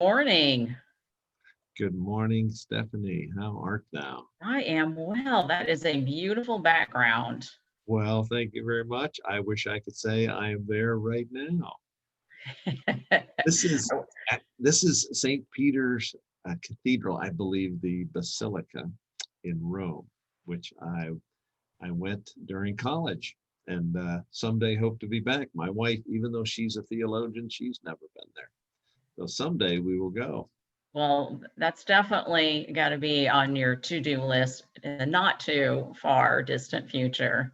Morning. Good morning, Stephanie. How art thou? I am well. That is a beautiful background. Well, thank you very much. I wish I could say I am there right now. This is this is St. Peter's Cathedral, I believe, the Basilica in Rome, which I went during college, and someday hope to be back. My wife, even though she's a theologian, she's never been there. So someday we will go. Well, that's definitely got to be on your to-do list in the not too far distant future.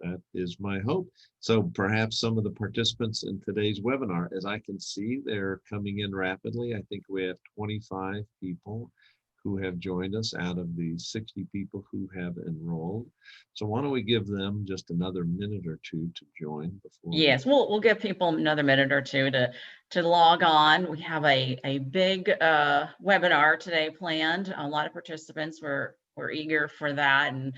That is my hope. So perhaps some of the participants in today's webinar, as I can see, they're coming in rapidly. I think we have 25 people who have joined us out of the 60 people who have enrolled. So why don't we give them just another minute or two to join before Yes, we'll give people another minute or two to log on. We have a big webinar today planned. A lot of participants were eager for that, and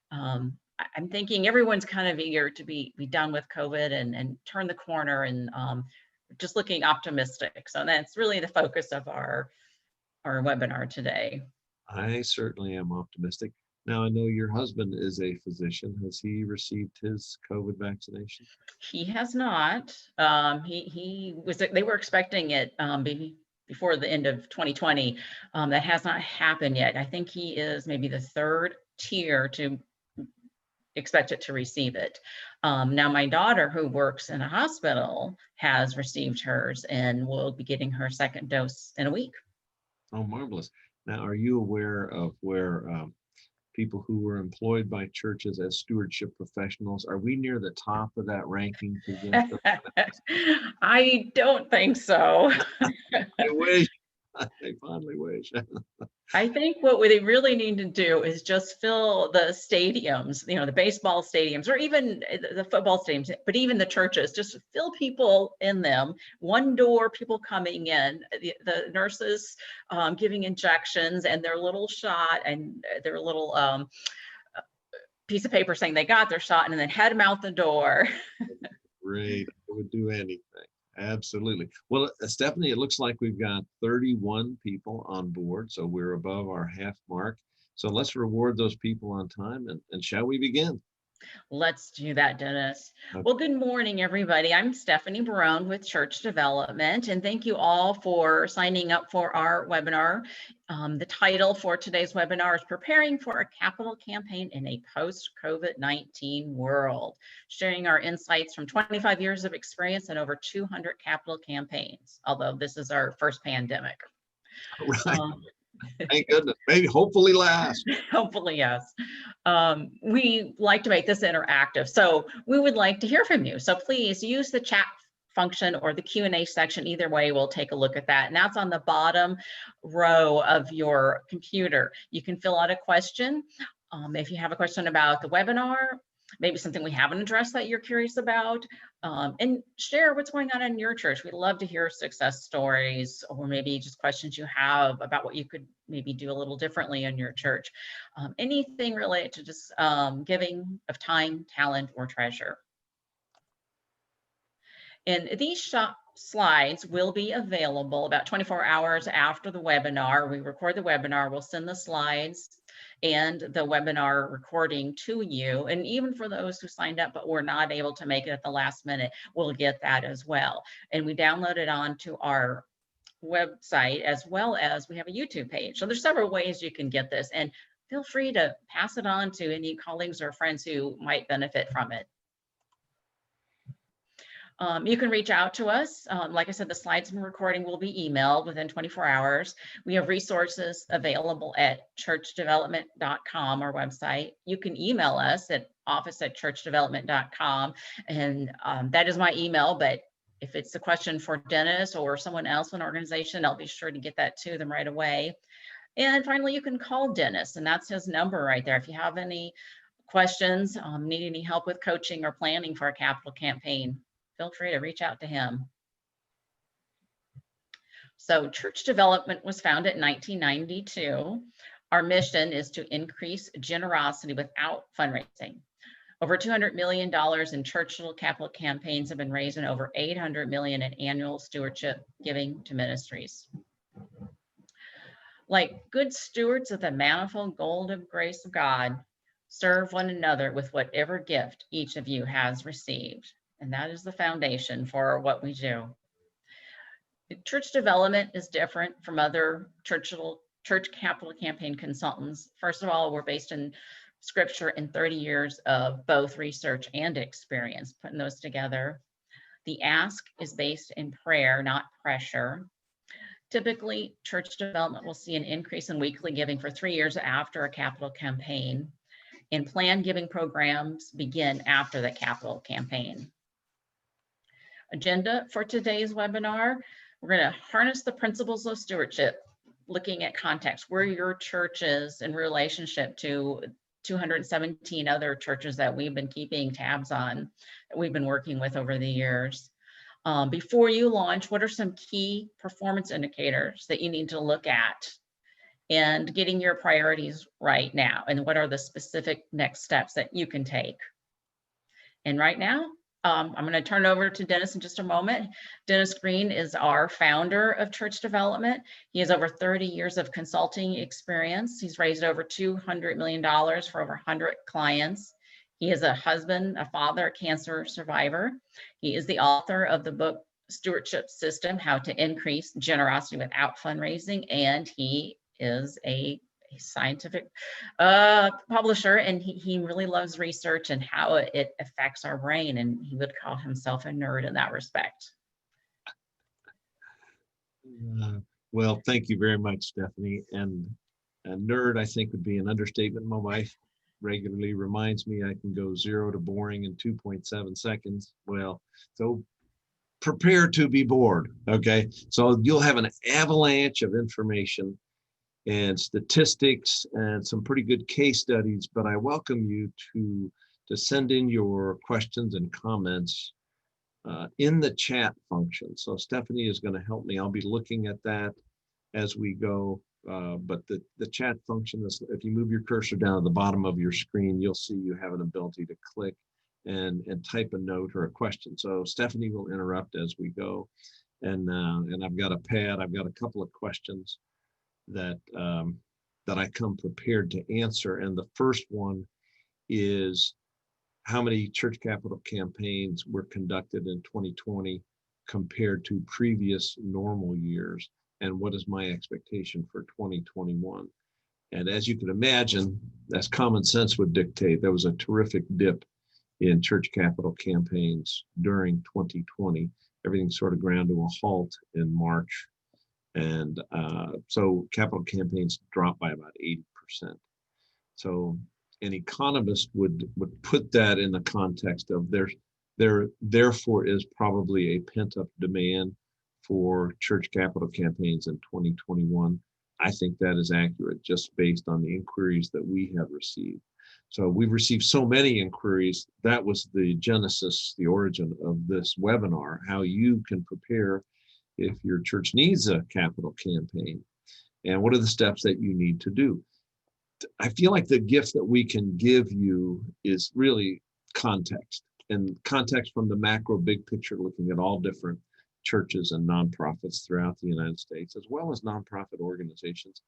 I'm thinking everyone's kind of eager to be done with COVID and turn the corner and just looking optimistic. So that's really the focus of our webinar today. I certainly am optimistic. Now, I know your husband is a physician. Has he received his COVID vaccination? He has not. They were expecting it before the end of 2020. That has not happened yet. I think he is maybe the third tier to expect it to receive it. Now, my daughter, who works in a hospital, has received hers and will be getting her second dose in a week. Oh, marvelous. Now, are you aware of where people who were employed by churches as stewardship professionals, are we near the top of that ranking? I don't think so. I wish. I fondly wish. I think what they really need to do is just fill the stadiums, the baseball stadiums, or even the football stadiums, but even the churches, just fill people in them. One door, people coming in, the nurses giving injections and their little shot and their little piece of paper saying they got their shot, and then head them out the door. Great. I would do anything. Absolutely. Well, Stephanie, it looks like we've got 31 people on board, so we're above our half mark. So let's reward those people on time, and shall we begin? Let's do that, Dennis. Okay. Well, good morning, everybody. I'm Stephanie Barone with Church Development, and thank you all for signing up for our webinar. The title for today's webinar is Preparing for a Capital Campaign in a Post-COVID-19 World, sharing our insights from 25 years of experience and over 200 capital campaigns, although this is our first pandemic. Right. Thank goodness. Maybe, hopefully last. Hopefully, yes. We like to make this interactive, so we would like to hear from you. So please use the chat function or the Q&A section. Either way, we'll take a look at that. And that's on the bottom row of your computer. You can fill out a question. If you have a question about the webinar, maybe something we haven't addressed that you're curious about, and share what's going on in your church. We'd love to hear success stories, or maybe just questions you have about what you could maybe do a little differently in your church. Anything related to just giving of time, talent, or treasure. And these slides will be available about 24 hours after the webinar. We record the webinar, we'll send the slides and the webinar recording to you. And even for those who signed up but were not able to make it at the last minute, we'll get that as well. And we download it onto our website, as well as we have a YouTube page. So there's several ways you can get this, and feel free to pass it on to any colleagues or friends who might benefit from it. You can reach out to us. Like I said, the slides and recording will be emailed within 24 hours. We have resources available at churchdevelopment.com, our website. You can email us at office@churchdevelopment.com, and that is my email, but if it's a question for Dennis or someone else in an organization, I'll be sure to get that to them right away. And finally, you can call Dennis, and that's his number right there. If you have any questions, need any help with coaching or planning for a capital campaign, feel free to reach out to him. So Church Development was founded in 1992. Our mission is to increase generosity without fundraising. Over $200 million in church capital campaigns have been raised, and over $800 million in annual stewardship giving to ministries. Like good stewards of the manifold gold of grace of God, serve one another with whatever gift each of you has received. And that is the foundation for what we do. Church development is different from other church capital campaign consultants. First of all, we're based in scripture and 30 years of both research and experience, putting those together. The ask is based in prayer, not pressure. Typically, church development will see an increase in weekly giving for 3 years after a capital campaign, and planned giving programs begin after the capital campaign. Agenda for today's webinar, we're going to harness the principles of stewardship, looking at context, where your church is in relationship to 217 other churches that we've been keeping tabs on, that we've been working with over the years. Before you launch, what are some key performance indicators that you need to look at and getting your priorities right now? And what are the specific next steps that you can take? And right now, I'm going to turn it over to Dennis in just a moment. Dennis Green is our founder of Church Development. He has over 30 years of consulting experience. He's raised over $200 million for over 100 clients. He is a husband, a father, a cancer survivor. He is the author of the book Stewardship System, How to Increase Generosity Without Fundraising, and he is a scientific publisher, and he really loves research and how it affects our brain, and he would call himself a nerd in that respect. Well, thank you very much, Stephanie. And a nerd, I think, would be an understatement. My wife regularly reminds me I can go 0 to boring in 2.7 seconds. Well, so prepare to be bored, okay? So you'll have an avalanche of information and statistics and some pretty good case studies, but I welcome you to send in your questions and comments in the chat function. So Stephanie is going to help me. I'll be looking at that as we go. But the chat function is, if you move your cursor down at the bottom of your screen, you'll see you have an ability to click and type a note or a question. So Stephanie will interrupt as we go. And I've got a pad. I've got a couple of questions that I come prepared to answer. And the first one is, how many church capital campaigns were conducted in 2020 compared to previous normal years? And what is my expectation for 2021? And as you can imagine, as common sense would dictate, there was a terrific dip in church capital campaigns during 2020. Everything sort of ground to a halt in March. And so capital campaigns dropped by about 80%. So an economist would put that in the context of there therefore is probably a pent-up demand for church capital campaigns in 2021. I think that is accurate just based on the inquiries that we have received. So we've received so many inquiries. That was the genesis, the origin of this webinar, how you can prepare if your church needs a capital campaign, and what are the steps that you need to do. I feel like the gift that we can give you is really context, and context from the macro big picture, looking at all different churches and nonprofits throughout the United States, as well as nonprofit organizations.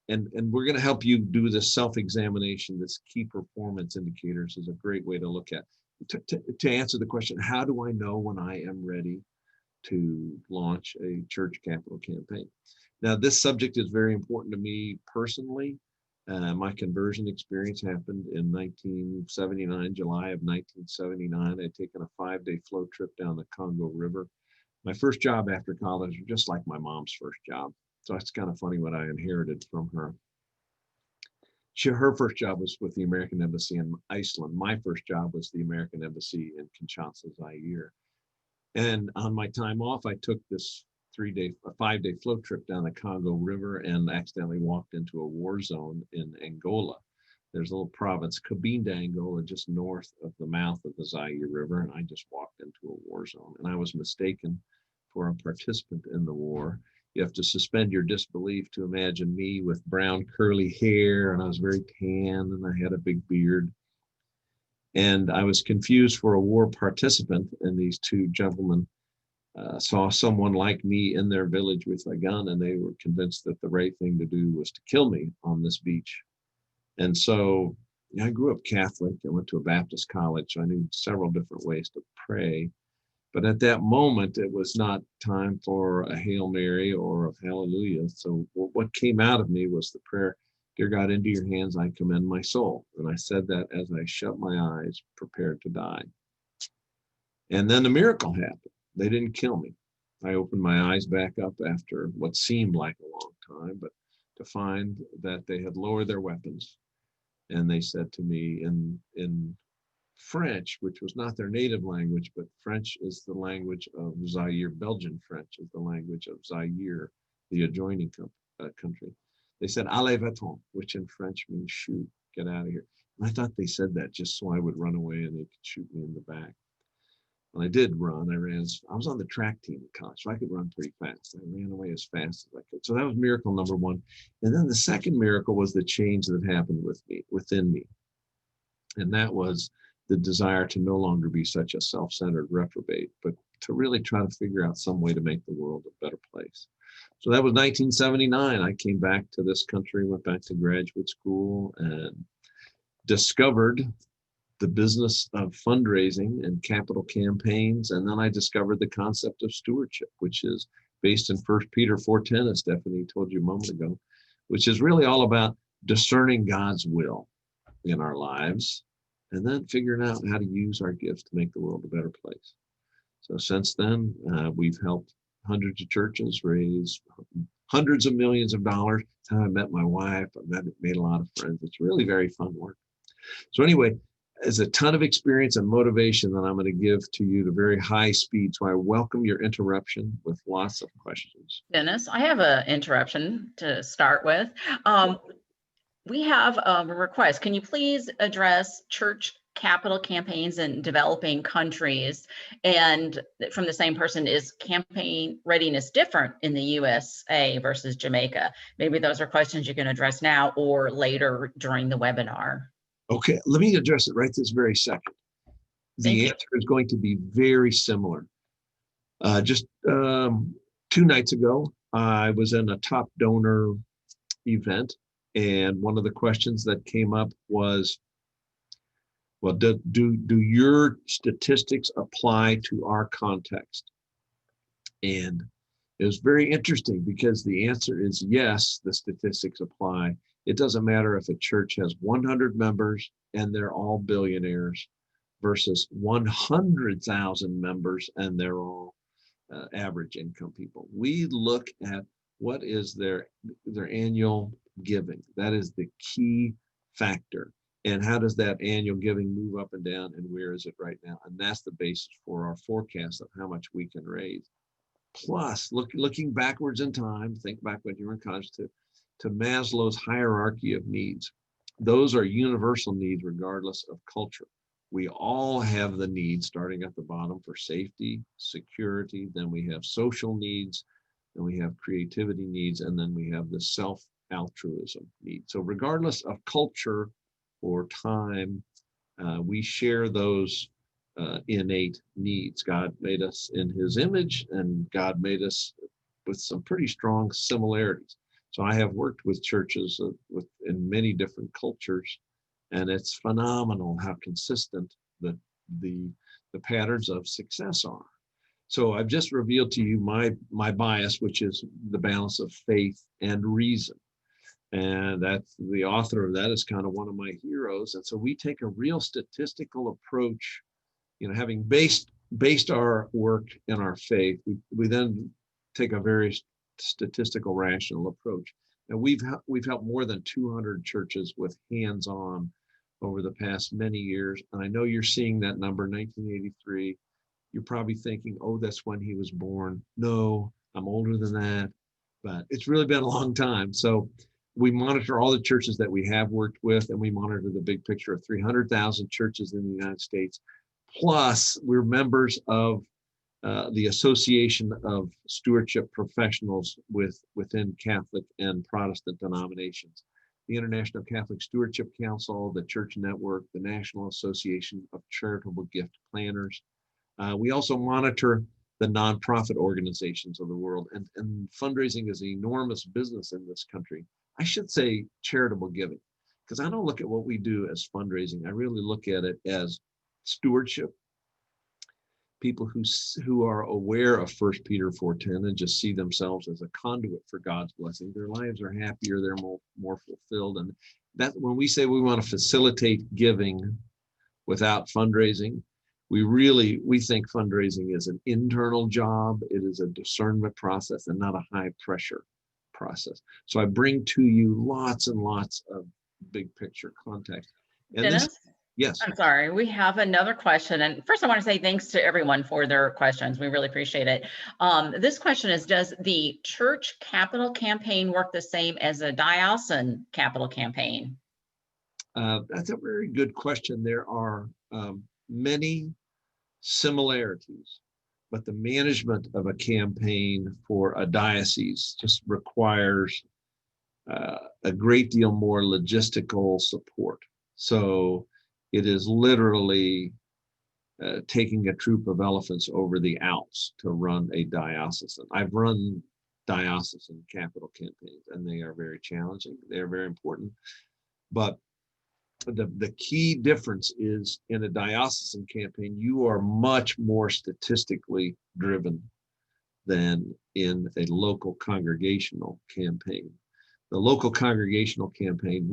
And we're going to help you do this self-examination. This key performance indicators is a great way to look at, to answer the question, how do I know when I am ready to launch a church capital campaign? Now, this subject is very important to me personally. My conversion experience happened in 1979, July of 1979. I'd taken a 5-day float trip down the Congo River. My first job after college was just like my mom's first job. So it's kind of funny what I inherited from her. Her first job was with the American Embassy in Iceland. My first job was the American Embassy in Kinshasa, Zaire. And on my time off, I took this 5-day float trip down the Congo River and accidentally walked into a war zone in Angola. There's a little province, Cabinda, Angola, just north of the mouth of the Zaire River, and I just walked into a war zone. And I was mistaken for a participant in the war. You have to suspend your disbelief to imagine me with brown curly hair, and I was very tan, and I had a big beard. And I was confused for a war participant, and these two gentlemen saw someone like me in their village with a gun, and they were convinced that the right thing to do was to kill me on this beach. And so I grew up Catholic. I went to a Baptist college, so I knew several different ways to pray. But at that moment, it was not time for a Hail Mary or a Hallelujah. So what came out of me was the prayer, "Dear God, into your hands I commend my soul." And I said that as I shut my eyes, prepared to die. And then the miracle happened. They didn't kill me. I opened my eyes back up after what seemed like a long time, but to find that they had lowered their weapons. And they said to me in French, which was not their native language, but French is the language of Zaire. Belgian French is the language of Zaire, the adjoining country. They said, "Allez, va-t'en," which in French means shoot, get out of here. And I thought they said that just so I would run away and they could shoot me in the back. And I did run. I was on the track team in college, so I could run pretty fast. I ran away as fast as I could. So that was miracle number one. And then the second miracle was the change that happened within me. And that was the desire to no longer be such a self-centered reprobate, but to really try to figure out some way to make the world a better place. So that was 1979. I came back to this country, went back to graduate school, and discovered the business of fundraising and capital campaigns. And then I discovered the concept of stewardship, which is based in 1 Peter 4:10, as Stephanie told you a moment ago, which is really all about discerning God's will in our lives and then figuring out how to use our gifts to make the world a better place. So since then, we've helped hundreds of churches raise hundreds of millions of dollars. That's how I met my wife. I made a lot of friends. It's really very fun work. So anyway, there's a ton of experience and motivation that I'm going to give to you at a very high speed. So I welcome your interruption with lots of questions. Dennis, I have an interruption to start with. We have a request. Can you please address church capital campaigns in developing countries? And from the same person, is campaign readiness different in the USA versus Jamaica? Maybe those are questions you can address now or later during the webinar. Okay, let me address it right this very second. The answer is going to be very similar. Just 2 nights ago, I was in a top donor event, and one of the questions that came up was, well, do your statistics apply to our context? And it was very interesting because the answer is yes, the statistics apply. It doesn't matter if a church has 100 members and they're all billionaires versus 100,000 members and they're all average income people. We look at what is their annual giving. That is the key factor. And how does that annual giving move up and down, and where is it right now? And that's the basis for our forecast of how much we can raise. Plus, looking backwards in time, think back when you were in college to Maslow's hierarchy of needs. Those are universal needs regardless of culture. We all have the needs starting at the bottom for safety, security, then we have social needs, then we have creativity needs, and then we have the self-altruism need. So regardless of culture or time, we share those innate needs. God made us in his image, and God made us with some pretty strong similarities. So I have worked with churches in many different cultures, and it's phenomenal how consistent the patterns of success are. So I've just revealed to you my bias, which is the balance of faith and reason. And that's the author of that is kind of one of my heroes. And so we take a real statistical approach, having based our work in our faith, we then take a very statistical rational approach. And we've helped more than 200 churches with hands-on over the past many years. And I know you're seeing that number, 1983. You're probably thinking, oh, that's when he was born. No, I'm older than that, but it's really been a long time. So we monitor all the churches that we have worked with, and we monitor the big picture of 300,000 churches in the United States. Plus, we're members of the Association of Stewardship Professionals within Catholic and Protestant denominations. The International Catholic Stewardship Council, the Church Network, the National Association of Charitable Gift Planners. We also monitor the nonprofit organizations of the world. And fundraising is an enormous business in this country. I should say charitable giving, because I don't look at what we do as fundraising. I really look at it as stewardship. People who are aware of 1 Peter 4:10 and just see themselves as a conduit for God's blessing. Their lives are happier, they're more fulfilled. And that when we say we want to facilitate giving without fundraising, we think fundraising is an internal job. It is a discernment process and not a high pressure process. So I bring to you lots and lots of big picture context. And Dennis? Yes. I'm sorry, we have another question. And first I want to say thanks to everyone for their questions. We really appreciate it. This question is, does the church capital campaign work the same as a diocesan capital campaign? That's a very good question. There are many similarities, but the management of a campaign for a diocese just requires a great deal more logistical support. So it is literally taking a troop of elephants over the Alps to run a diocesan. I've run diocesan capital campaigns, and they are very challenging. They are very important. But the key difference is in a diocesan campaign, you are much more statistically driven than in a local congregational campaign. The local congregational campaign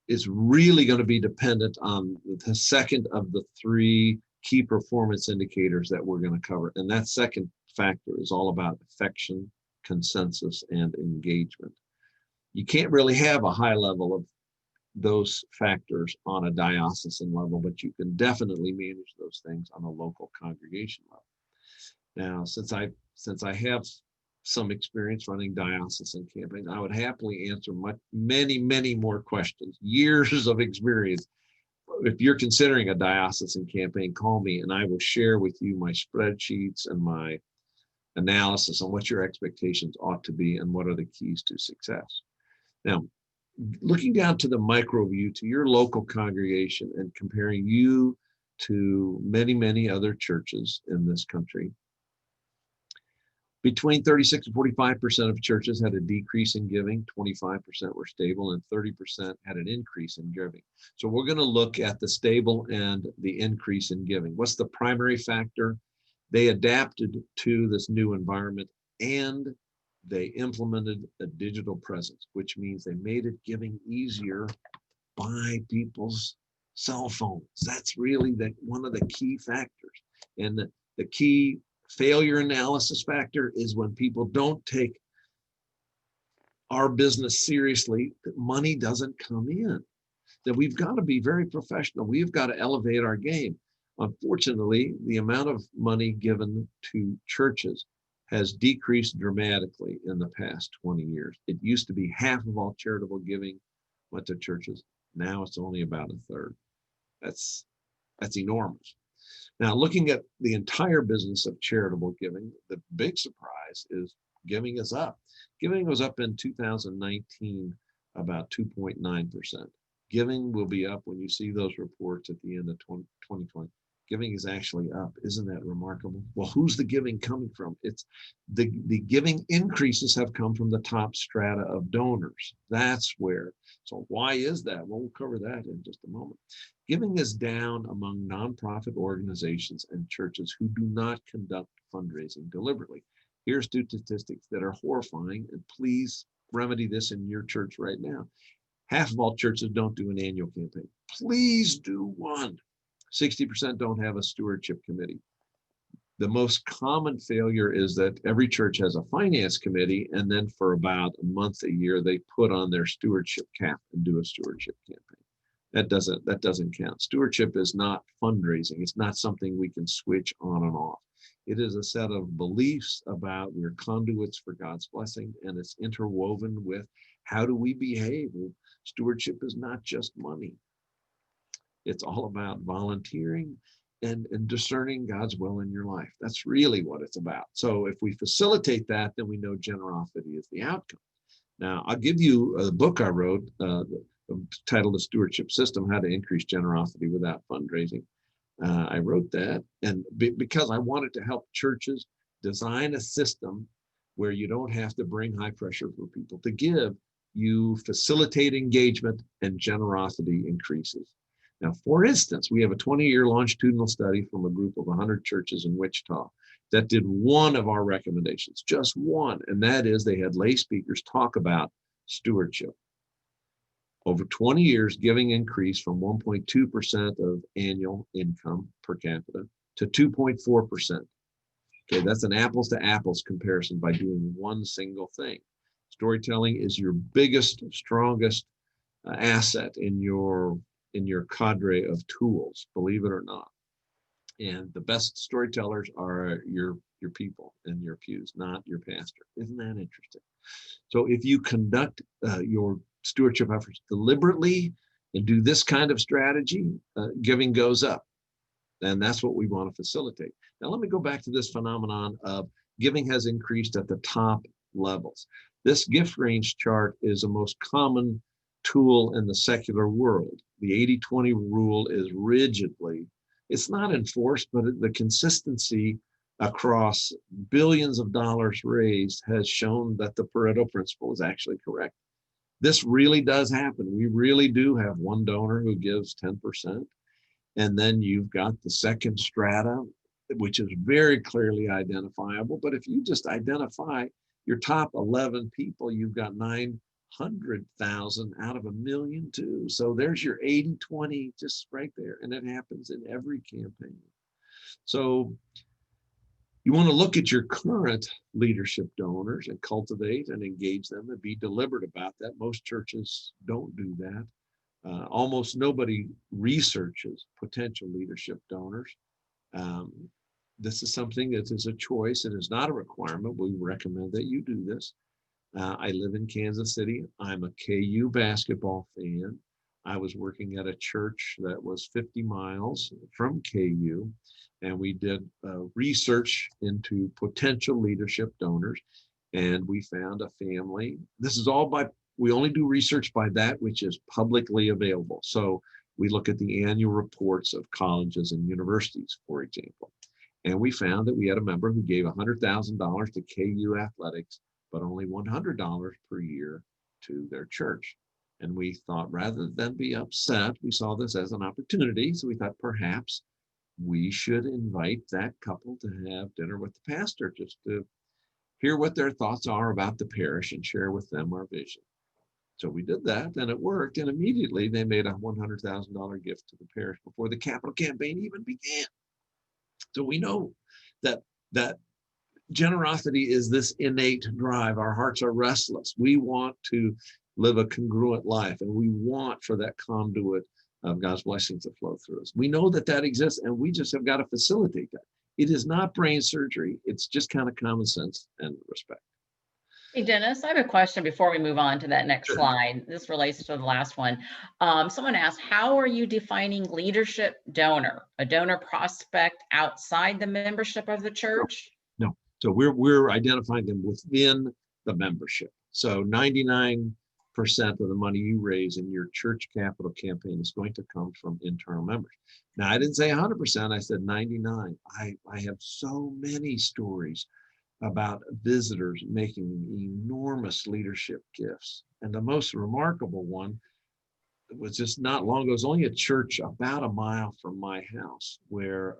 is really going to be dependent on the second of the three key performance indicators that we're going to cover. And that second factor is all about affection, consensus, and engagement. You can't really have a high level of those factors on a diocesan level, but you can definitely manage those things on a local congregation level. Now, since I have some experience running diocesan campaigns, I would happily answer many more questions, years of experience. If you're considering a diocesan campaign, call me and I will share with you my spreadsheets and my analysis on what your expectations ought to be and what are the keys to success. Now, looking down to the micro view, to your local congregation and comparing you to many other churches in this country, between 36 and 45% of churches had a decrease in giving, 25% were stable, and 30% had an increase in giving. So we're going to look at the stable and the increase in giving. What's the primary factor? They adapted to this new environment and they implemented a digital presence, which means they made it giving easier by people's cell phones. That's really one of the key factors. And the key failure analysis factor is when people don't take our business seriously, money doesn't come in. That we've got to be very professional. We've got to elevate our game. Unfortunately, the amount of money given to churches has decreased dramatically in the past 20 years. It used to be half of all charitable giving went to churches. Now it's only about a third. That's enormous. Now, looking at the entire business of charitable giving, the big surprise is giving is up. Giving was up in 2019 about 2.9%. Giving will be up when you see those reports at the end of 2020. Giving is actually up. Isn't that remarkable? Well, who's the giving coming from? It's the giving increases have come from the top strata of donors. That's where. So why is that? Well, we'll cover that in just a moment. Giving is down among nonprofit organizations and churches who do not conduct fundraising deliberately. Here's two statistics that are horrifying, and please remedy this in your church right now. Half of all churches don't do an annual campaign. Please do one. 60% don't have a stewardship committee. The most common failure is that every church has a finance committee, and then for about a month a year, they put on their stewardship cap and do a stewardship campaign. That doesn't count. Stewardship is not fundraising. It's not something we can switch on and off. It is a set of beliefs about we're conduits for God's blessing, and it's interwoven with how do we behave. Well, stewardship is not just money. It's all about volunteering and discerning God's will in your life. That's really what it's about. So if we facilitate that, then we know generosity is the outcome. Now, I'll give you a book I wrote titled The Stewardship System, How to Increase Generosity Without Fundraising. I wrote that, and because I wanted to help churches design a system where you don't have to bring high pressure for people to give. You facilitate engagement and generosity increases. Now, for instance, we have a 20-year longitudinal study from a group of 100 churches in Wichita that did one of our recommendations, just one, and that is they had lay speakers talk about stewardship. Over 20 years, giving increased from 1.2% of annual income per capita to 2.4%. Okay, that's an apples to apples comparison by doing one single thing. Storytelling is your biggest, strongest asset in your cadre of tools, believe it or not. And the best storytellers are your people in your pews, not your pastor. Isn't that interesting? So if you conduct your stewardship efforts deliberately and do this kind of strategy, giving goes up. And that's what we want to facilitate. Now, let me go back to this phenomenon of giving has increased at the top levels. This gift range chart is the most common tool in the secular world. The 80-20 rule is rigidly, it's not enforced, but the consistency across billions of dollars raised has shown that the Pareto principle is actually correct. This really does happen. We really do have one donor who gives 10%. And then you've got the second strata, which is very clearly identifiable. But if you just identify your top 11 people, you've got 900,000 out of 1 million too. So there's your 80-20 just right there. And it happens in every campaign. So you want to look at your current leadership donors and cultivate and engage them and be deliberate about that. Most churches don't do that. Almost nobody researches potential leadership donors. This is something that is a choice. It is not a requirement. We recommend that you do this. I live in Kansas City. I'm a KU basketball fan. I was working at a church that was 50 miles from KU, and we did research into potential leadership donors, and we found a family. This is all we only do research by that which is publicly available. So we look at the annual reports of colleges and universities, for example. And we found that we had a member who gave $100,000 to KU athletics, but only $100 per year to their church. And we thought, rather than be upset, we saw this as an opportunity. So we thought perhaps we should invite that couple to have dinner with the pastor, just to hear what their thoughts are about the parish and share with them our vision. So we did that, and it worked. And immediately they made a $100,000 gift to the parish before the capital campaign even began. So we know that generosity is this innate drive. Our hearts are restless. We want to live a congruent life, and we want for that conduit of God's blessings to flow through us. We know that exists, and we just have got to facilitate that. It is not brain surgery. It's just kind of common sense and respect. Hey, Dennis, I have a question before we move on to that next slide. This relates to the last one. Someone asked, how are you defining leadership donor, a donor prospect outside the membership of the church? No. So we're identifying them within the membership. So 99% of the money you raise in your church capital campaign is going to come from internal members. Now, I didn't say 100%, I said 99. I have so many stories about visitors making enormous leadership gifts. And the most remarkable one was just not long ago. It was only a church about a mile from my house where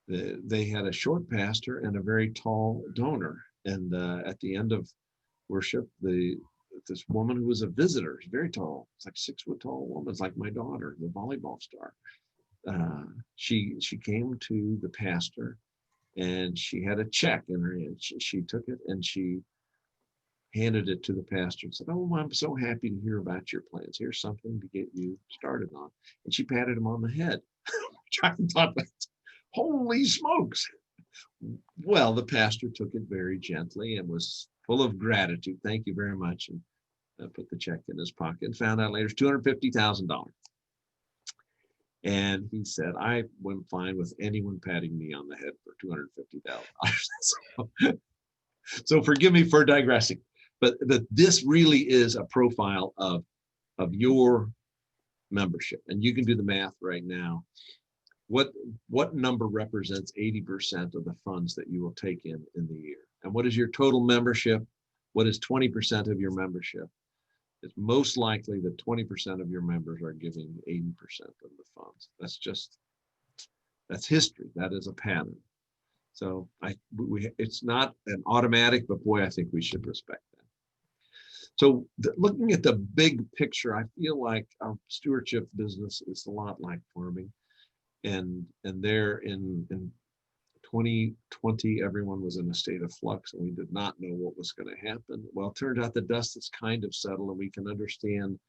they had a short pastor and a very tall donor. And at the end of worship, this woman who was a visitor, very tall, it's like 6 foot tall woman, it's like my daughter, the volleyball star. She came to the pastor, and she had a check in her hand. She took it and she handed it to the pastor and said, "Oh, I'm so happy to hear about your plans. Here's something to get you started on." And she patted him on the head. I thought, holy smokes. Well, the pastor took it very gently and was full of gratitude. "Thank you very much." And put the check in his pocket and found out later it's $250,000. And he said, "I went fine with anyone patting me on the head for $250,000. So forgive me for digressing, but this really is a profile of your membership. And you can do the math right now. what number represents 80% of the funds that you will take in the year? And what is your total membership? What is 20% of your membership? It's most likely that 20% of your members are giving 80% of the funds. That's history. That is a pattern. So it's not an automatic, but boy, I think we should respect that. So looking at the big picture, I feel like our stewardship business is a lot like farming. And there in 2020, everyone was in a state of flux and we did not know what was going to happen. Well, it turned out the dust has kind of settled and we can understand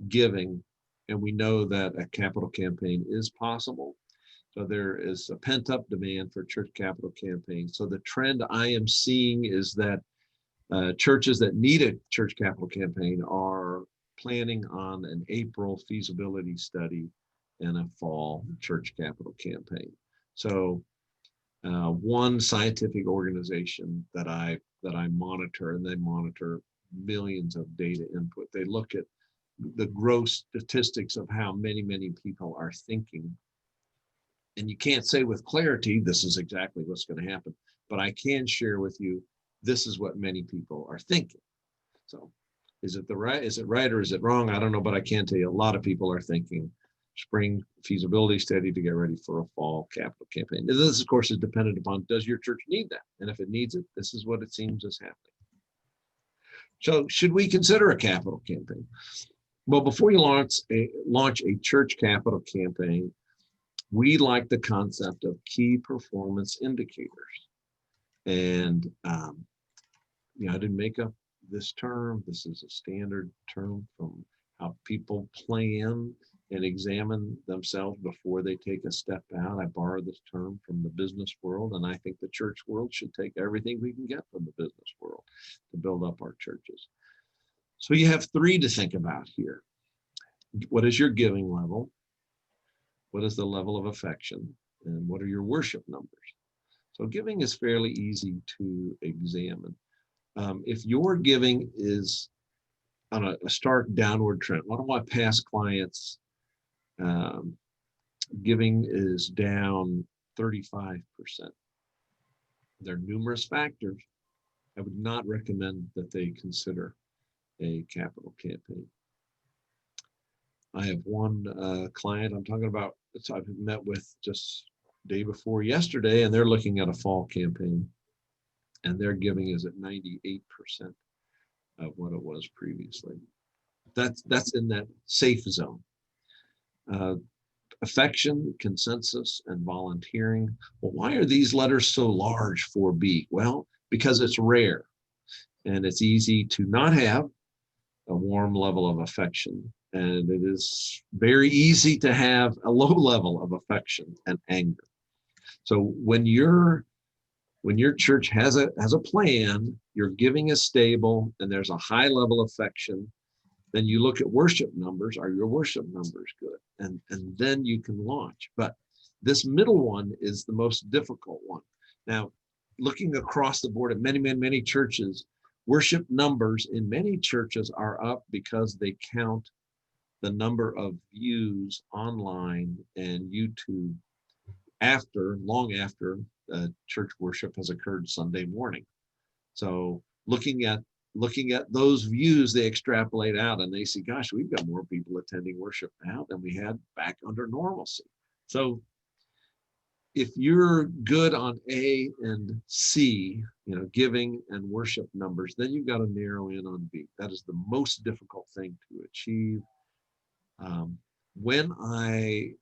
giving. And we know that a capital campaign is possible. So there is a pent-up demand for church capital campaigns. So the trend I am seeing is that churches that need a church capital campaign are planning on an April feasibility study and a fall church capital campaign. So one scientific organization that I monitor, and they monitor millions of data input. They look at the gross statistics of how many people are thinking. And you can't say with clarity, this is exactly what's going to happen, but I can share with you, this is what many people are thinking. So is it right or is it wrong? I don't know, but I can tell you a lot of people are thinking spring feasibility study to get ready for a fall capital campaign. This, of course, is dependent upon, does your church need that? And if it needs it, this is what it seems is happening. So should we consider a capital campaign? Well, before you launch a church capital campaign, we like the concept of key performance indicators. And, I didn't make up this term. This is a standard term from how people plan and examine themselves before they take a step out. I borrowed this term from the business world, and I think the church world should take everything we can get from the business world to build up our churches. So you have three to think about here. What is your giving level? What is the level of affection? And what are your worship numbers? So giving is fairly easy to examine. If your giving is on a stark downward trend, one of my past clients, giving is down 35%. There are numerous factors. I would not recommend that they consider a capital campaign. I have one client I'm talking about, I've met with just day before yesterday, and they're looking at a fall campaign, and their giving is at 98% of what it was previously. That's in that safe zone. Affection, consensus, and volunteering. Well, why are these letters so large for B? Well, because it's rare, and it's easy to not have a warm level of affection. And it is very easy to have a low level of affection and anger. So when your church has a plan, your giving is stable, and there's a high level of affection, then you look at worship numbers. Are your worship numbers good? And then you can launch. But this middle one is the most difficult one. Now, looking across the board at many churches, worship numbers in many churches are up because they count the number of views online and YouTube long after church worship has occurred Sunday morning. So looking at those views, they extrapolate out and they see, gosh, we've got more people attending worship now than we had back under normalcy. So if you're good on A and C, giving and worship numbers, then you've got to narrow in on B. That is the most difficult thing to achieve. When I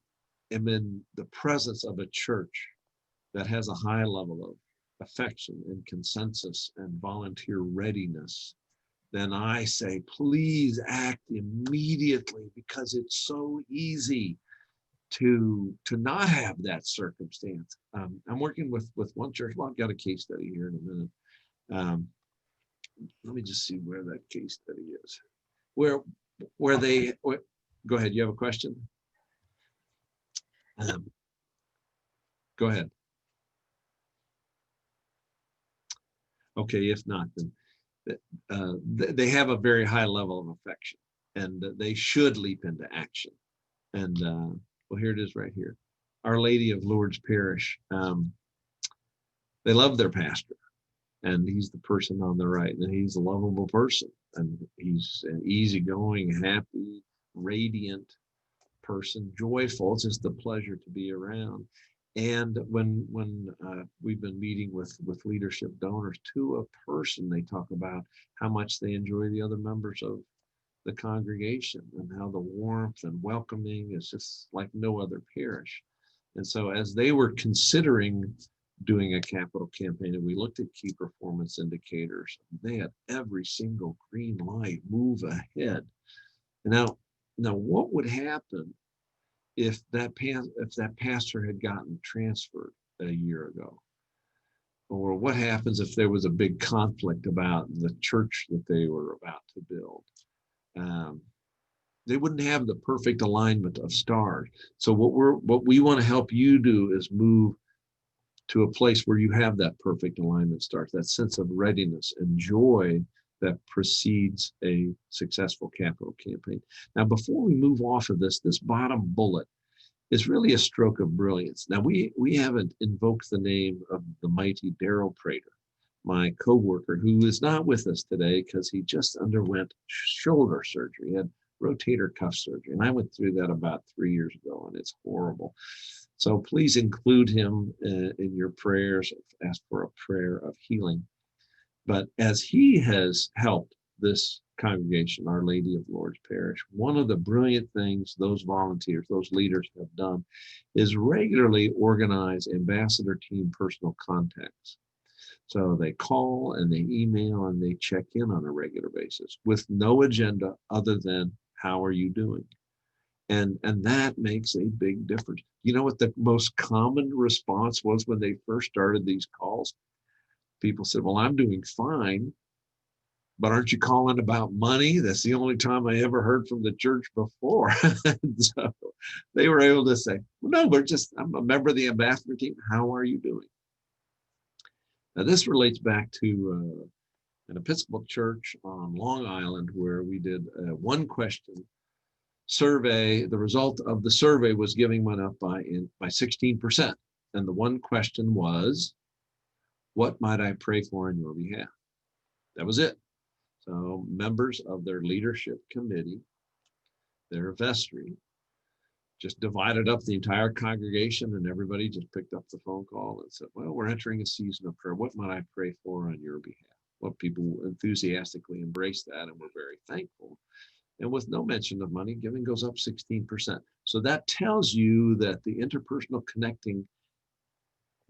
am in the presence of a church that has a high level of affection and consensus and volunteer readiness, then I say, please act immediately, because it's so easy to not have that circumstance. I'm working with one church. Well, I've got a case study here in a minute. Let me just see where that case study is. Where they go ahead. You have a question? Go ahead. Okay, if not, then they have a very high level of affection, and they should leap into action. And well, here it is right here. Our Lady of Lourdes Parish, they love their pastor, and he's the person on the right, and he's a lovable person, and he's an easygoing, happy, radiant person, joyful. It's just a pleasure to be around. And when we've been meeting with leadership donors, to a person, they talk about how much they enjoy the other members of the congregation and how the warmth and welcoming is just like no other parish. And so as they were considering doing a capital campaign, and we looked at key performance indicators, they had every single green light, move ahead. And now what would happen if that pastor had gotten transferred a year ago? Or what happens if there was a big conflict about the church that they were about to build? They wouldn't have the perfect alignment of stars. So what we want to help you do is move to a place where you have that perfect alignment stars, that sense of readiness and joy that precedes a successful capital campaign. Now, before we move off of this bottom bullet is really a stroke of brilliance. Now, we haven't invoked the name of the mighty Daryl Prater, my coworker, who is not with us today because he just underwent shoulder surgery. He had rotator cuff surgery, and I went through that about 3 years ago, and it's horrible. So please include him in your prayers. Ask for a prayer of healing. But as he has helped this congregation, Our Lady of Lourdes Parish, one of the brilliant things those volunteers, those leaders have done is regularly organize ambassador team personal contacts. So they call and they email and they check in on a regular basis with no agenda other than, how are you doing? And that makes a big difference. You know what the most common response was when they first started these calls? People said, well, I'm doing fine, but aren't you calling about money? That's the only time I ever heard from the church before. So they were able to say, well, no, I'm a member of the ambassador team. How are you doing? Now, this relates back to an Episcopal church on Long Island where we did a one question survey. The result of the survey was giving went up by 16%. And the one question was, what might I pray for on your behalf? That was it. So members of their leadership committee, their vestry, just divided up the entire congregation, and everybody just picked up the phone call and said, well, we're entering a season of prayer. What might I pray for on your behalf? Well, people enthusiastically embraced that, and we're very thankful. And with no mention of money, giving goes up 16%. So that tells you that the interpersonal connecting,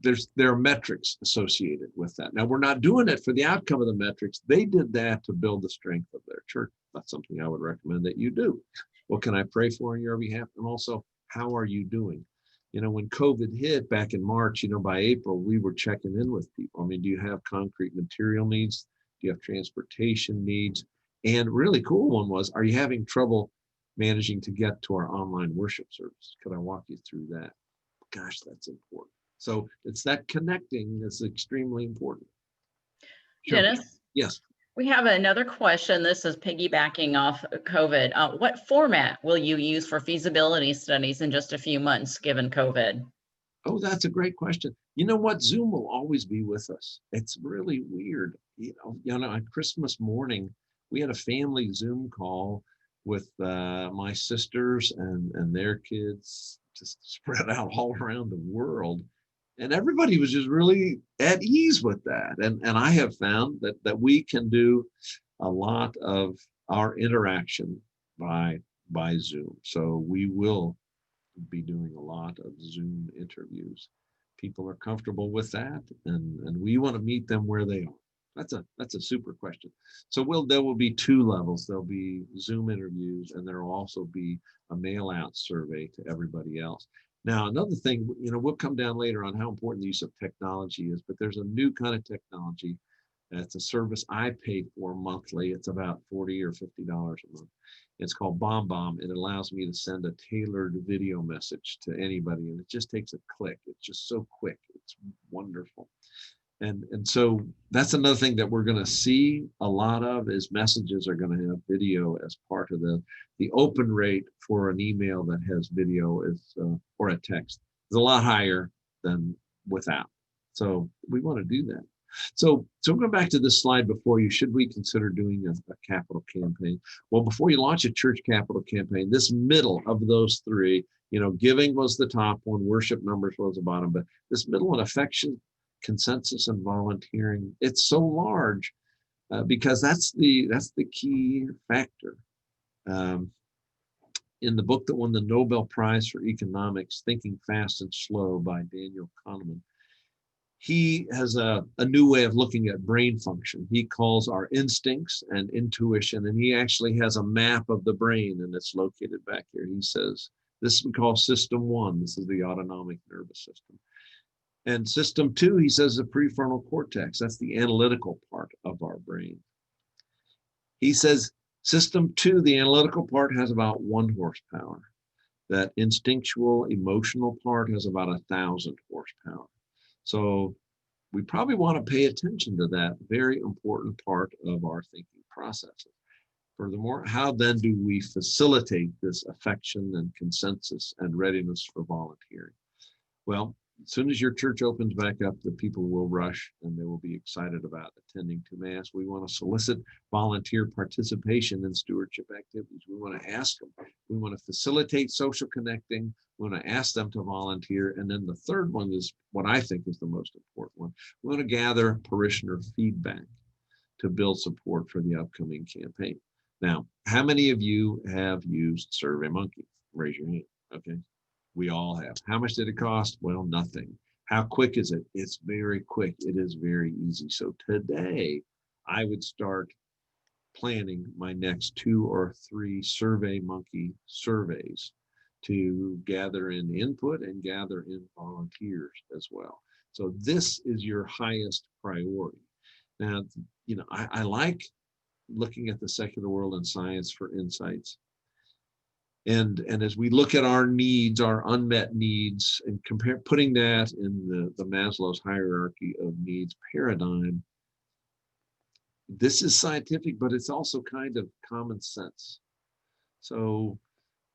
there are metrics associated with that. Now, we're not doing it for the outcome of the metrics. They did that to build the strength of their church. That's something I would recommend that you do. What can I pray for on your behalf? And also, how are you doing? You know, when COVID hit back in March, by April, we were checking in with people. I mean, do you have concrete material needs? Do you have transportation needs? And really cool one was, are you having trouble managing to get to our online worship service? Could I walk you through that? Gosh, that's important. So it's that connecting that's extremely important. Sure. Dennis? Yes. We have another question. This is piggybacking off COVID. What format will you use for feasibility studies in just a few months, given COVID? Oh, that's a great question. You know what? Zoom will always be with us. It's really weird. On Christmas morning, we had a family Zoom call with my sisters and their kids, just spread out all around the world. And everybody was just really at ease with that. And I have found that we can do a lot of our interaction by Zoom. So we will be doing a lot of Zoom interviews. People are comfortable with that, and we want to meet them where they are. That's a super question. So there will be two levels. There'll be Zoom interviews, and there will also be a mail out survey to everybody else. Now, another thing, we'll come down later on how important the use of technology is, but there's a new kind of technology. It's a service I pay for monthly. It's about $40 or $50 a month. It's called BombBomb. It allows me to send a tailored video message to anybody, and it just takes a click. It's just so quick. It's wonderful. And so that's another thing that we're going to see a lot of is messages are going to have video as part of the open rate for an email that has video or a text is a lot higher than without. So we want to do that. So going back to this slide before you, should we consider doing a capital campaign? Well, before you launch a church capital campaign, this middle of those three, giving was the top one, worship numbers was the bottom, but this middle one, affection, consensus, and volunteering, it's so large because that's the key factor. In the book that won the Nobel Prize for Economics, Thinking Fast and Slow by Daniel Kahneman, he has a new way of looking at brain function. He calls our instincts and intuition, and he actually has a map of the brain, and it's located back here. He says, this we call system 1. This is the autonomic nervous system. And system 2, he says, the prefrontal cortex. That's the analytical part of our brain. He says, system 2, the analytical part, has about 1 horsepower. That instinctual, emotional part has about 1,000 horsepower. So we probably want to pay attention to that very important part of our thinking processes. Furthermore, how then do we facilitate this affection and consensus and readiness for volunteering? Well, as soon as your church opens back up, the people will rush and they will be excited about attending to Mass. We want to solicit volunteer participation in stewardship activities. We want to ask them. We want to facilitate social connecting. We want to ask them to volunteer. And then the third one is what I think is the most important one. We want to gather parishioner feedback to build support for the upcoming campaign. Now, how many of you have used SurveyMonkey? Raise your hand. Okay. We all have. How much did it cost? Well, nothing. How quick is it? It's very quick. It is very easy. So today, I would start planning my next 2 or 3 SurveyMonkey surveys to gather in input and gather in volunteers as well. So this is your highest priority. Now, I like looking at the secular world and science for insights. And as we look at our needs, our unmet needs, and putting that in the Maslow's hierarchy of needs paradigm, this is scientific, but it's also kind of common sense. So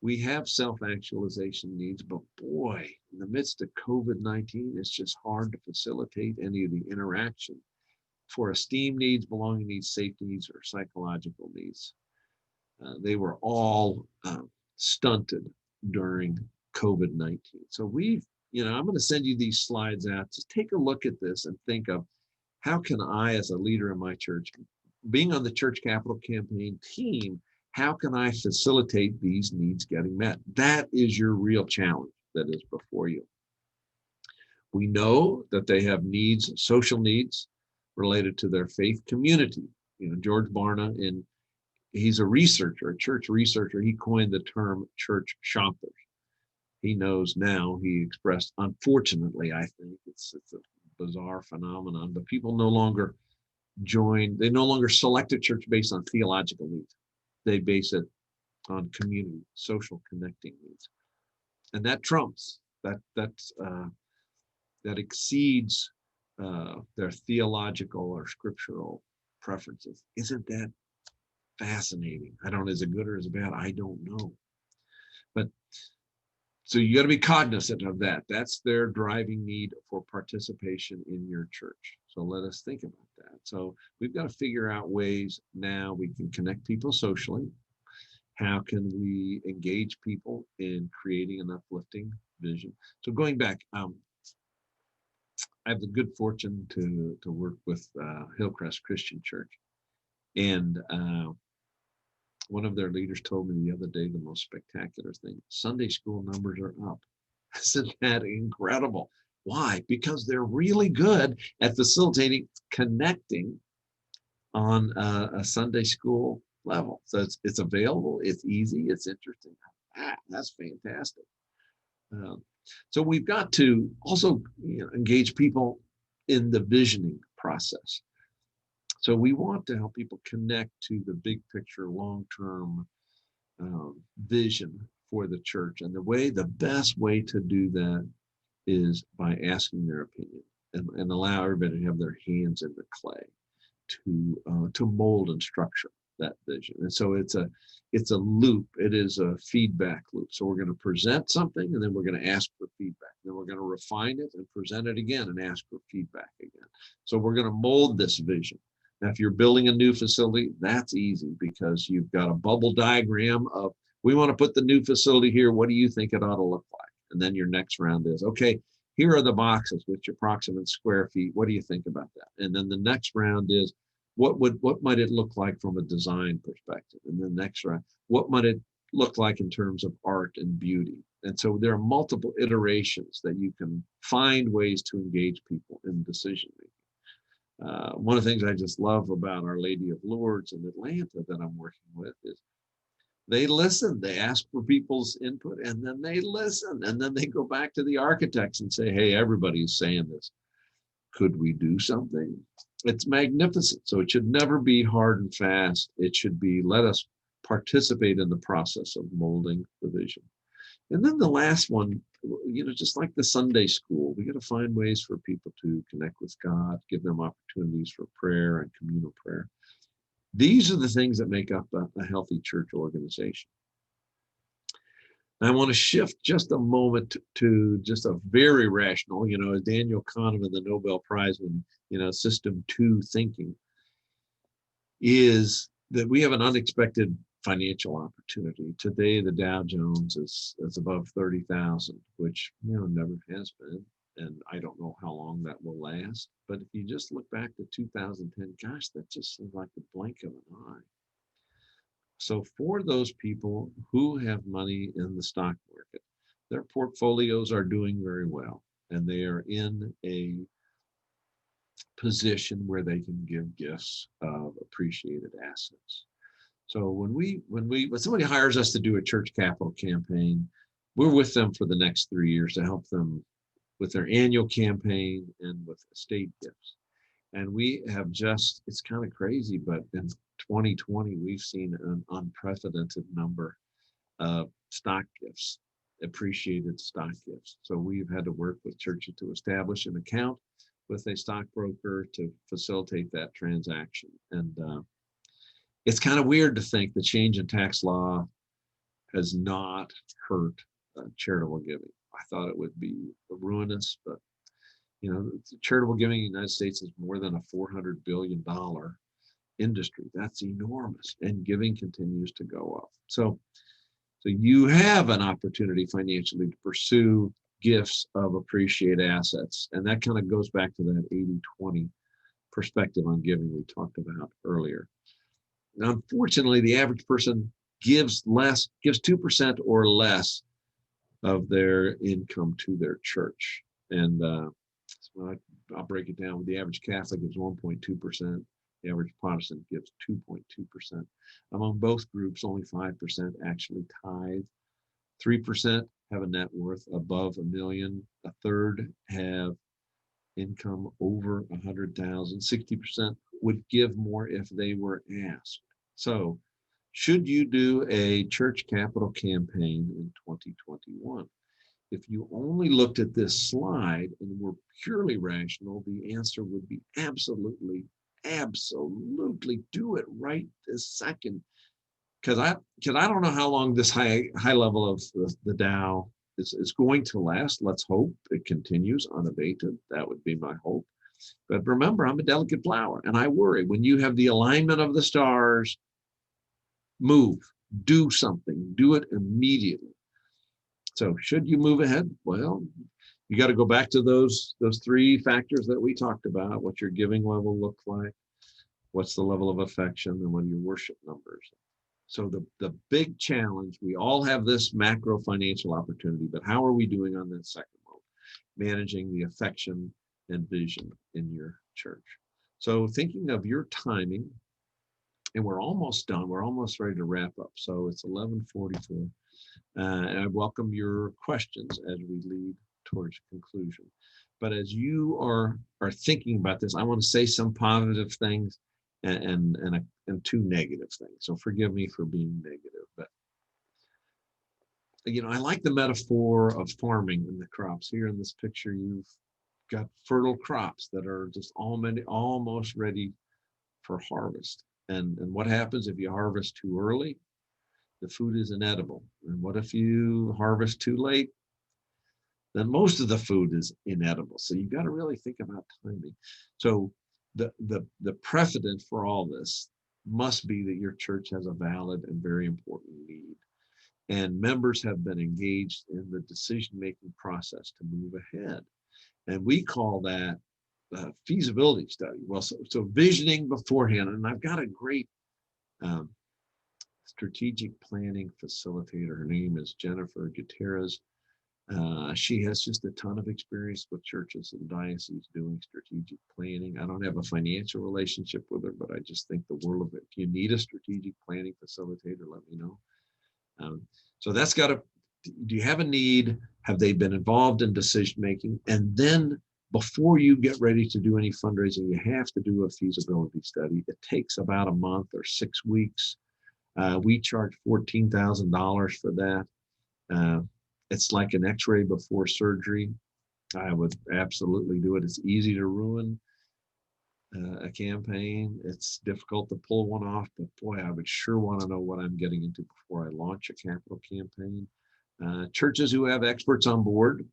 we have self-actualization needs, but boy, in the midst of COVID-19, it's just hard to facilitate any of the interaction for esteem needs, belonging needs, safety needs, or psychological needs. They were all stunted during COVID-19. So I'm going to send you these slides out. Just take a look at this and think of how can I, as a leader in my church, being on the church capital campaign team, how can I facilitate these needs getting met? That is your real challenge that is before you. We know that they have needs, social needs related to their faith community. George Barna, he's a researcher, a church researcher. He coined the term church shoppers. He knows now, he expressed, unfortunately, I think it's a bizarre phenomenon, but people no longer they no longer select a church based on theological needs. They base it on community, social connecting needs. And that trumps, that exceeds their theological or scriptural preferences. Isn't that fascinating? Is it good or is it bad? I don't know. But so you got to be cognizant of that. That's their driving need for participation in your church. So let us think about that. So we've got to figure out ways now we can connect people socially. How can we engage people in creating an uplifting vision? So going back, I have the good fortune to work with Hillcrest Christian Church. And one of their leaders told me the other day the most spectacular thing: Sunday school numbers are up. Isn't that incredible? Why? Because they're really good at facilitating connecting on a Sunday school level. So it's available, it's easy, it's interesting. That's fantastic. So we've got to also engage people in the visioning process. So we want to help people connect to the big picture, long-term vision for the church. And the best way to do that is by asking their opinion and allow everybody to have their hands in the clay to mold and structure that vision. And so it's a loop. It is a feedback loop. So we're going to present something, and then we're going to ask for feedback. Then we're going to refine it and present it again and ask for feedback again. So we're going to mold this vision. Now, if you're building a new facility, that's easy because you've got a bubble diagram of, we want to put the new facility here. What do you think it ought to look like? And then your next round is, okay, here are the boxes with your approximate square feet. What do you think about that? And then the next round is, what might it look like from a design perspective? And then the next round, what might it look like in terms of art and beauty? And so there are multiple iterations that you can find ways to engage people in decision making. One of the things I just love about Our Lady of Lourdes in Atlanta that I'm working with is they listen, they ask for people's input, and then they listen, and then they go back to the architects and say, hey, everybody's saying this. Could we do something? It's magnificent. So it should never be hard and fast. It should be, let us participate in the process of molding the vision. And then the last one, just like the Sunday school, we got to find ways for people to connect with God, give them opportunities for prayer and communal prayer. These are the things that make up a healthy church organization. I want to shift just a moment to just a very rational, as Daniel Kahneman, the Nobel Prize in, system 2 thinking, is that we have an unexpected financial opportunity. Today, the Dow Jones is above 30,000, which, never has been. And I don't know how long that will last. But if you just look back to 2010, gosh, that just seems like the blink of an eye. So for those people who have money in the stock market, their portfolios are doing very well, and they are in a position where they can give gifts of appreciated assets. So when somebody hires us to do a church capital campaign, we're with them for the next 3 years to help them with their annual campaign and with estate gifts. And we have it's kind of crazy, but in 2020, we've seen an unprecedented number of stock gifts, appreciated stock gifts. So we've had to work with churches to establish an account with a stockbroker to facilitate that transaction. And it's kind of weird to think the change in tax law has not hurt charitable giving. I thought it would be ruinous, but charitable giving in the United States is more than a $400 billion industry. That's enormous, and giving continues to go up. So you have an opportunity financially to pursue gifts of appreciated assets, and that kind of goes back to that 80-20 perspective on giving we talked about earlier. Now, unfortunately, the average person gives 2% or less of their income to their church, and so I'll break it down. The average Catholic gives 1.2%. The average Protestant gives 2.2%. Among both groups, only 5% actually tithe. 3% have a net worth above $1 million. A third have income over 100,000. 60% would give more if they were asked. So, should you do a church capital campaign in 2021? If you only looked at this slide and were purely rational, the answer would be absolutely do it right this second. Because I don't know how long this high level of the Dow is going to last. Let's hope it continues unabated. That would be my hope. But remember, I'm a delicate flower, and I worry when you have the alignment of the stars. Move, do something, do it immediately. So should you move ahead? Well, you got to go back to those 3 factors that we talked about. What your giving level looks like, what's the level of affection, and what are your worship numbers. So the big challenge, we all have this macro financial opportunity, but how are we doing on that second mode? Managing the affection and vision in your church. So thinking of your timing, and we're almost done. We're almost ready to wrap up. So it's 11:44. And I welcome your questions as we lead towards conclusion. But as you are thinking about this, I want to say some positive things and 2 negative things. So forgive me for being negative, but I like the metaphor of farming and the crops. Here in this picture, you've got fertile crops that are just almost ready for harvest. And what happens if you harvest too early? The food is inedible. And what if you harvest too late? Then most of the food is inedible. So you've got to really think about timing. So the precedent for all this must be that your church has a valid and very important need. And members have been engaged in the decision-making process to move ahead. And we call that feasibility study. Well, so visioning beforehand. And I've got a great strategic planning facilitator. Her name is Jennifer Gutierrez. She has just a ton of experience with churches and dioceses doing strategic planning. I don't have a financial relationship with her, but I just think the world of it. If you need a strategic planning facilitator, let me know. So that's got to, do you have a need? Have they been involved in decision making? And then before you get ready to do any fundraising, you have to do a feasibility study. It takes about a month or 6 weeks. We charge $14,000 for that. It's like an x-ray before surgery. I would absolutely do it. It's easy to ruin a campaign. It's difficult to pull one off, but boy, I would sure want to know what I'm getting into before I launch a capital campaign. Churches who have experts on board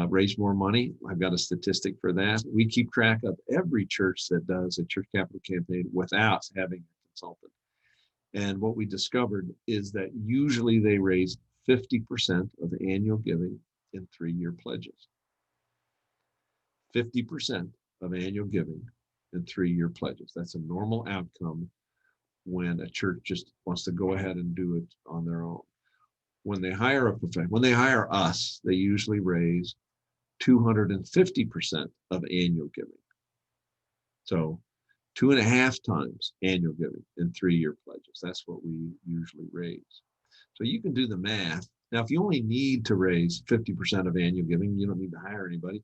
raise more money. I've got a statistic for that. We keep track of every church that does a church capital campaign without having a consultant. And what we discovered is that usually they raise 50% of the annual giving in 3-year pledges. 50% of annual giving in 3-year pledges. That's a normal outcome when a church just wants to go ahead and do it on their own. When they hire a professional, when they hire us, they usually raise 250% of annual giving. So 2.5 times annual giving in 3-year pledges. That's what we usually raise. So you can do the math. Now, if you only need to raise 50% of annual giving, you don't need to hire anybody.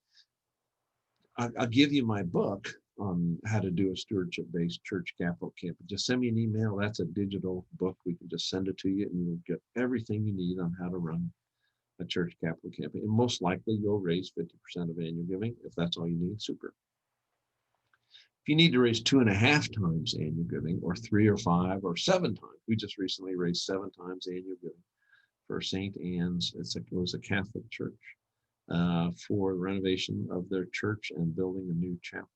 I'll give you my book on how to do a stewardship-based church capital campaign. Just send me an email. That's a digital book. We can just send it to you, and you'll get everything you need on how to run a church capital campaign. And most likely, you'll raise 50% of annual giving. If that's all you need, super. If you need to raise 2.5 times annual giving, or 3 or 5 or 7 times, we just recently raised 7 times annual giving for St. Anne's. It was a Catholic church for the renovation of their church and building a new chapel.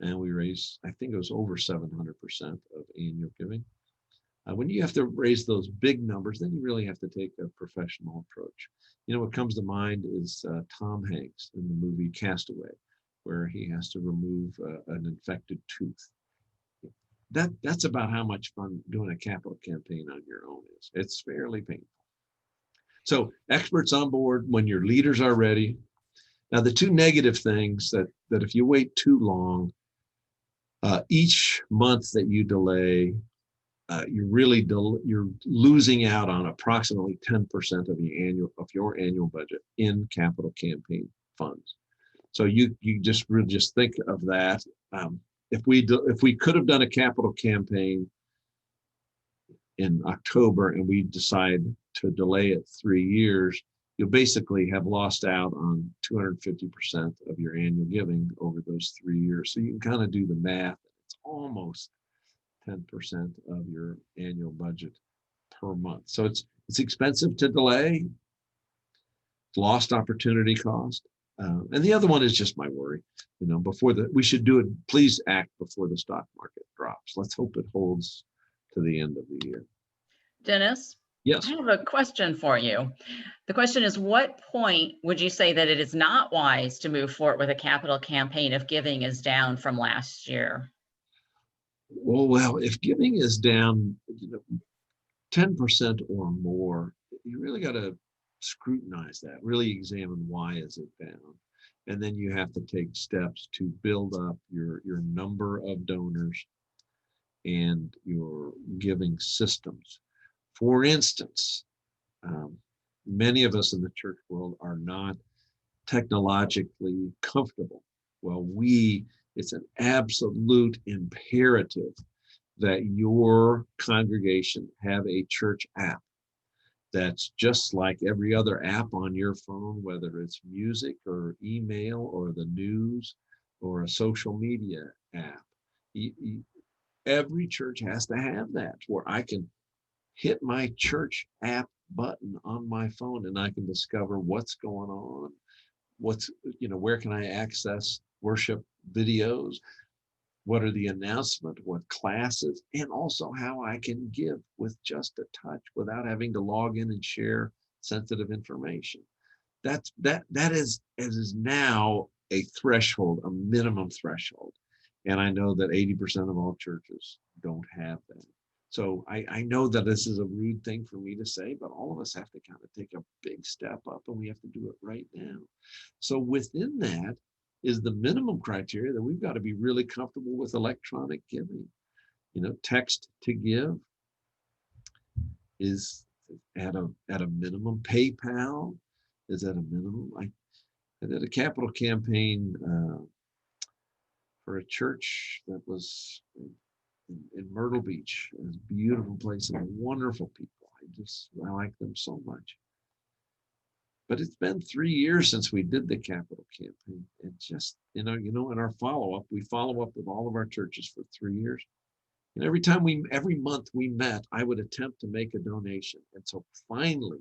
And we raised, I think it was over 700% of annual giving. When you have to raise those big numbers, then you really have to take a professional approach. You know, what comes to mind is Tom Hanks in the movie Castaway, where he has to remove an infected tooth. That's about how much fun doing a capital campaign on your own is. It's fairly painful. So experts on board when your leaders are ready. Now, the 2 negative things that if you wait too long, each month that you delay, you're losing out on approximately 10% of your annual budget in capital campaign funds. So you just think of that. If we could have done a capital campaign in October and we decide to delay it 3 years, you'll basically have lost out on 250% of your annual giving over those 3 years. So you can kind of do the math. It's almost 10% of your annual budget per month. So it's expensive to delay. It's lost opportunity cost. And the other one is just my worry. You know, we should do it. Please act before the stock market drops. Let's hope it holds to the end of the year. Dennis? Yes. I have a question for you. The question is, what point would you say that it is not wise to move forward with a capital campaign if giving is down from last year? Well, if giving is down 10% or more, you really got to scrutinize that, really examine why is it down. And then you have to take steps to build up your number of donors and your giving systems. For instance, many of us in the church world are not technologically comfortable. Well, it's an absolute imperative that your congregation have a church app that's just like every other app on your phone, whether it's music or email or the news or a social media app. Every church has to have that, where I can hit my church app button on my phone and I can discover what's going on, where can I access worship videos, what are the announcements, what classes, and also how I can give with just a touch without having to log in and share sensitive information. That is now a threshold, a minimum threshold. And I know that 80% of all churches don't have that. So I know that this is a rude thing for me to say, but all of us have to kind of take a big step up, and we have to do it right now. So within that is the minimum criteria that we've got to be really comfortable with electronic giving. Text to give is at a minimum. PayPal is at a minimum. I did a capital campaign for a church that was in Myrtle Beach. It was a beautiful place and wonderful people. I like them so much. But it's been 3 years since we did the capital campaign. And just, in our follow-up, we follow up with all of our churches for 3 years. And every month we met, I would attempt to make a donation. And so finally,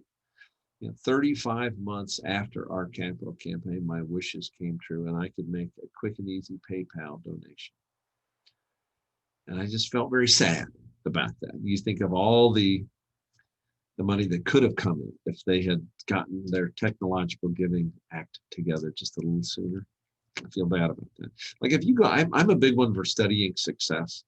35 months after our capital campaign, my wishes came true and I could make a quick and easy PayPal donation. And I just felt very sad about that. You think of all the money that could have come in if they had gotten their technological giving act together just a little sooner. I feel bad about that. Like if you go, I'm a big one for studying success.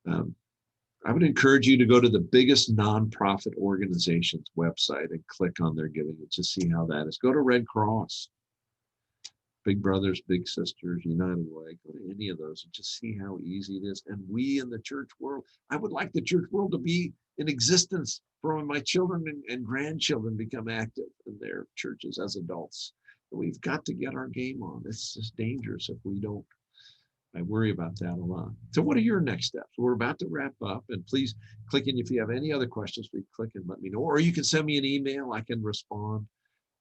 I would encourage you to go to the biggest nonprofit organization's website and click on their giving and just see how that is. Go to Red Cross, Big Brothers, Big Sisters, United Way, go to any of those and just see how easy it is. And we in the church world, I would like the church world to be in existence for when my children and grandchildren become active in their churches as adults. We've got to get our game on. It's just dangerous if we don't. I worry about that a lot. So what are your next steps? We're about to wrap up, and please click in if you have any other questions, please click and let me know, or you can send me an email. I can respond.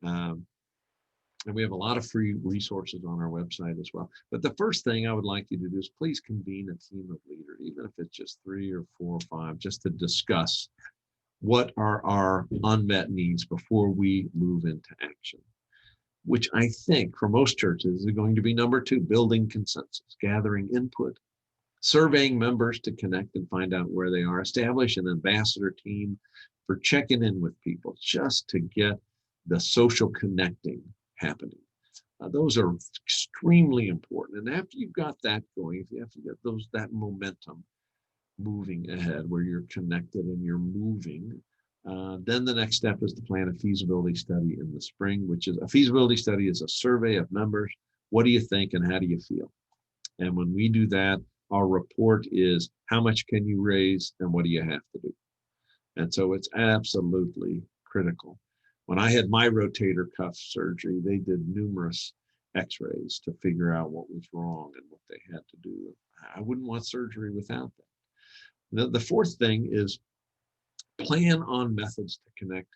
And we have a lot of free resources on our website as well. But the first thing I would like you to do is please convene a team of leaders, even if it's just 3 or 4 or 5, just to discuss what are our unmet needs before we move into action, which I think for most churches is going to be number 2, building consensus, gathering input, surveying members to connect and find out where they are, establish an ambassador team for checking in with people just to get the social connecting happening. Those are extremely important. And after you've got that going, if you have to get that momentum moving ahead where you're connected and you're moving, then the next step is to plan a feasibility study in the spring, which is a feasibility study is a survey of members. What do you think and how do you feel? And when we do that, our report is how much can you raise and what do you have to do? And so it's absolutely critical. When I had my rotator cuff surgery, they did numerous x-rays to figure out what was wrong and what they had to do. I wouldn't want surgery without that. The fourth thing is plan on methods to connect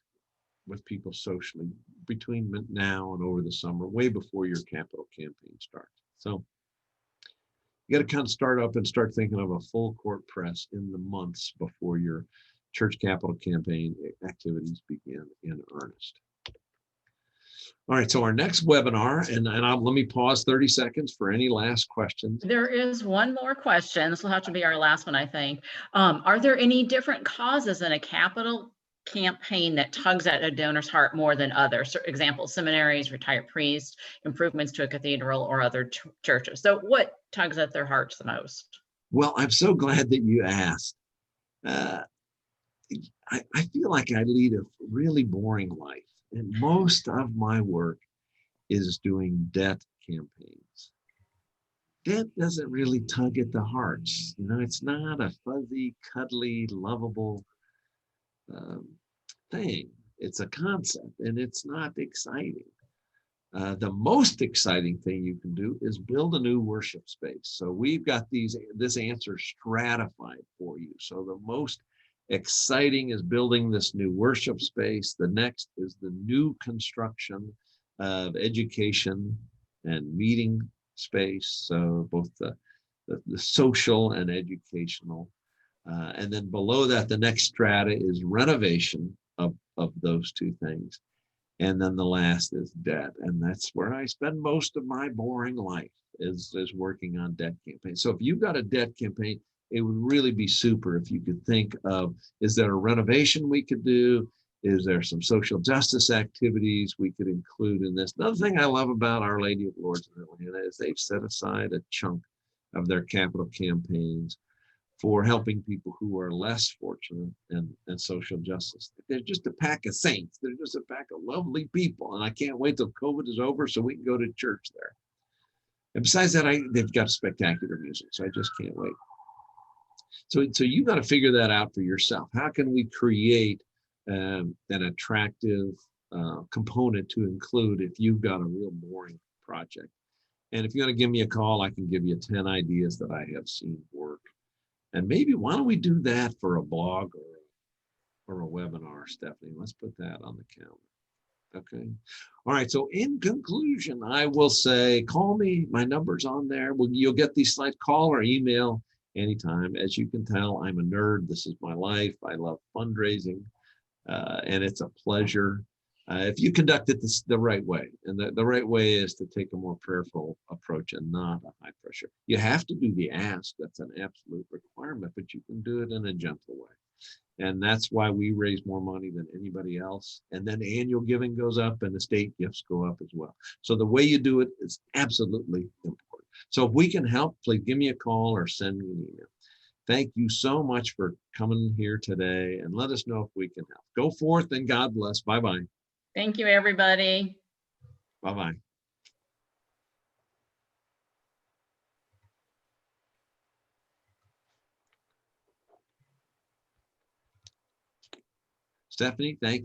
with people socially between now and over the summer, way before your capital campaign starts. So you got to kind of start up and start thinking of a full court press in the months before your church capital campaign activities begin in earnest. All right, so our next webinar, and let me pause 30 seconds for any last questions. There is one more question. This will have to be our last one, I think. Are there any different causes in a capital campaign that tugs at a donor's heart more than others? For example, seminaries, retired priests, improvements to a cathedral, or other churches. So what tugs at their hearts the most? Well, I'm so glad that you asked. I feel like I lead a really boring life, and most of my work is doing debt campaigns. Debt doesn't really tug at the hearts. It's not a fuzzy, cuddly, lovable thing. It's a concept, and it's not exciting. The most exciting thing you can do is build a new worship space. So we've got this answer stratified for you. So the most exciting is building this new worship space. The next is the new construction of education and meeting space. So both the the social and educational. And then below that, the next strata is renovation of those two things. And then the last is debt. And that's where I spend most of my boring life is working on debt campaigns. So if you've got a debt campaign, it would really be super if you could think of, is there a renovation we could do? Is there some social justice activities we could include in this? Another thing I love about Our Lady of Lourdes in Atlanta is they've set aside a chunk of their capital campaigns for helping people who are less fortunate and social justice. They're just a pack of saints. They're just a pack of lovely people. And I can't wait till COVID is over so we can go to church there. And besides that, they've got spectacular music, so I just can't wait. So you got to figure that out for yourself. How can we create an attractive component to include if you've got a real boring project? And if you're going to give me a call, I can give you 10 ideas that I have seen work. And maybe why don't we do that for a blog or a webinar, Stephanie? Let's put that on the calendar. Okay. All right. So in conclusion, I will say, call me. My number's on there. You'll get these slides. Call or email anytime. As you can tell, I'm a nerd. This is my life. I love fundraising, and it's a pleasure. If you conduct it the right way, and the right way is to take a more prayerful approach and not a high pressure. You have to do the ask. That's an absolute requirement, but you can do it in a gentle way. And that's why we raise more money than anybody else. And then annual giving goes up and the state gifts go up as well. So the way you do it is absolutely important. So if we can help, please give me a call or send me an email. Thank you so much for coming here today, and let us know if we can help. Go forth and God bless. Bye-bye. Thank you, everybody. Bye-bye. Stephanie, thank you.